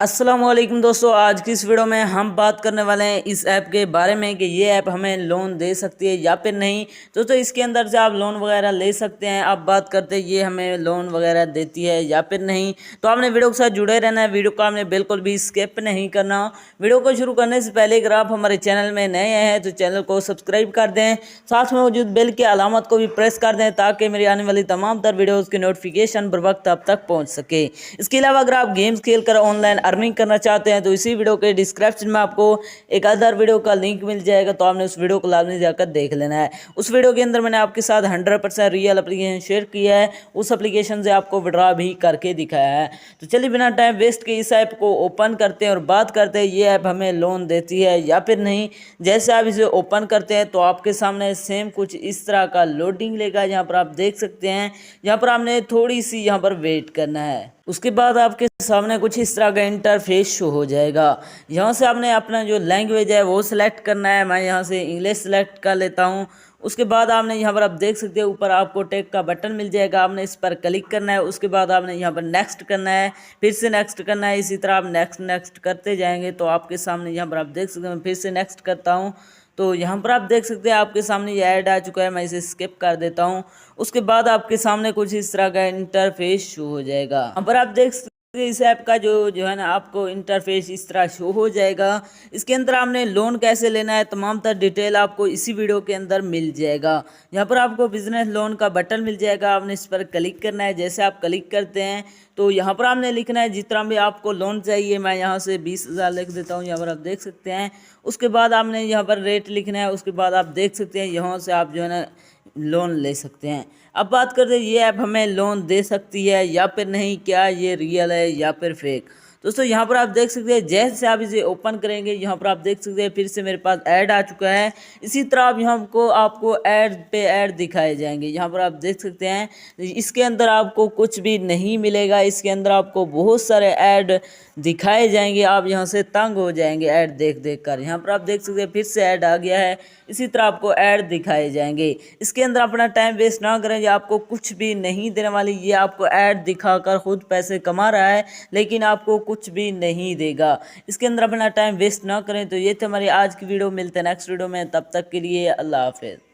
अस्सलामुअलैकुम दोस्तों, आज की इस वीडियो में हम बात करने वाले हैं इस ऐप के बारे में कि ये ऐप हमें लोन दे सकती है या फिर नहीं। दोस्तों इसके अंदर से आप लोन वगैरह ले सकते हैं। अब बात करते हैं ये हमें लोन वगैरह देती है या फिर नहीं, तो आपने वीडियो के साथ जुड़े रहना है। वीडियो को आपने बिल्कुल भी स्किप नहीं करना। वीडियो को शुरू करने से पहले अगर आप हमारे चैनल में नए हैं तो चैनल को सब्सक्राइब कर दें, साथ में मौजूद बेल की अलामत को भी प्रेस कर दें ताकि मेरी आने वाली तमाम तर वीडियोज़ की नोटिफिकेशन बर वक्त आप तक पहुँच सके। इसके अलावा अगर आप गेम्स खेल कर ऑनलाइन अर्निंग करना चाहते हैं तो इसी वीडियो के डिस्क्रिप्शन में आपको एक अदर वीडियो का लिंक मिल जाएगा, तो आपने उस वीडियो को लाजमी जाकर देख लेना है। उस वीडियो के अंदर मैंने आपके साथ 100% रियल एप्लीकेशन शेयर किया है, उस एप्लीकेशन से आपको विड्रॉ भी करके दिखाया है। तो चलिए बिना टाइम वेस्ट के इस ऐप को ओपन करते हैं और बात करते हैं ये ऐप हमें लोन देती है या फिर नहीं। जैसे आप इसे ओपन करते हैं तो आपके सामने सेम कुछ इस तरह का लोडिंग लेगा, यहाँ पर आप देख सकते हैं। यहाँ पर आपने थोड़ी सी यहाँ पर वेट करना है। उसके बाद आपके सामने कुछ इस तरह का इंटरफेस शो हो जाएगा। यहाँ से आपने अपना जो लैंग्वेज है वो सिलेक्ट करना है। मैं यहाँ से इंग्लिश सेलेक्ट कर लेता हूँ। उसके बाद आपने यहाँ पर आप देख सकते हैं ऊपर आपको टेक का बटन मिल जाएगा, आपने इस पर क्लिक करना है। उसके बाद आपने यहाँ पर नेक्स्ट करना है, फिर से नेक्स्ट करना है। इसी तरह आप नेक्स्ट नेक्स्ट करते जाएंगे तो आपके सामने यहाँ पर आप देख सकते हैं। मैं फिर से नेक्स्ट करता हूँ तो यहाँ पर आप देख सकते हैं आपके सामने ये ऐड आ चुका है। मैं इसे स्किप कर देता हूँ। उसके बाद आपके सामने कुछ इस तरह का इंटरफेस शो हो जाएगा। यहाँ पर आप देख सकते हैं इस ऐप का जो है ना आपको इंटरफेस इस तरह शो हो जाएगा। इसके अंदर आपने लोन कैसे लेना है तमाम तर डिटेल आपको इसी वीडियो के अंदर मिल जाएगा। यहाँ पर आपको बिजनेस लोन का बटन मिल जाएगा, आपने इस पर क्लिक करना है। जैसे आप क्लिक करते हैं तो यहाँ पर आपने लिखना है जितना भी आपको लोन चाहिए। मैं यहाँ से 20,000 लिख देता हूँ, यहाँ पर आप देख सकते हैं। उसके बाद आपने यहाँ पर रेट लिखना है। उसके बाद आप देख सकते हैं यहाँ से आप जो है ना लोन ले सकते हैं। अब बात करते हैं ये ऐप हमें लोन दे सकती है या फिर नहीं, क्या ये रियल है या फिर फेक। दोस्तों यहाँ पर आप देख सकते हैं जैसे आप इसे ओपन करेंगे यहाँ पर आप देख सकते हैं फिर से मेरे पास ऐड आ चुका है। इसी तरह अब यहाँ को आपको ऐड पे ऐड दिखाए जाएंगे। यहाँ पर आप देख सकते हैं इसके अंदर आपको कुछ भी नहीं मिलेगा, इसके अंदर आपको बहुत सारे ऐड दिखाए जाएंगे। आप यहाँ से तंग हो जाएंगे ऐड देख देख कर। यहाँ पर आप देख सकते हैं फिर से ऐड आ गया है। इसी तरह आपको ऐड दिखाए जाएंगे। इसके अंदर अपना टाइम वेस्ट ना करें, ये आपको कुछ भी नहीं देने वाली। ये आपको ऐड दिखाकर खुद पैसे कमा रहा है लेकिन आपको कुछ भी नहीं देगा। इसके अंदर अपना टाइम वेस्ट ना करें। तो ये थे हमारी आज की वीडियो, मिलते हैं नेक्स्ट वीडियो में, तब तक के लिए अल्लाह हाफिज़।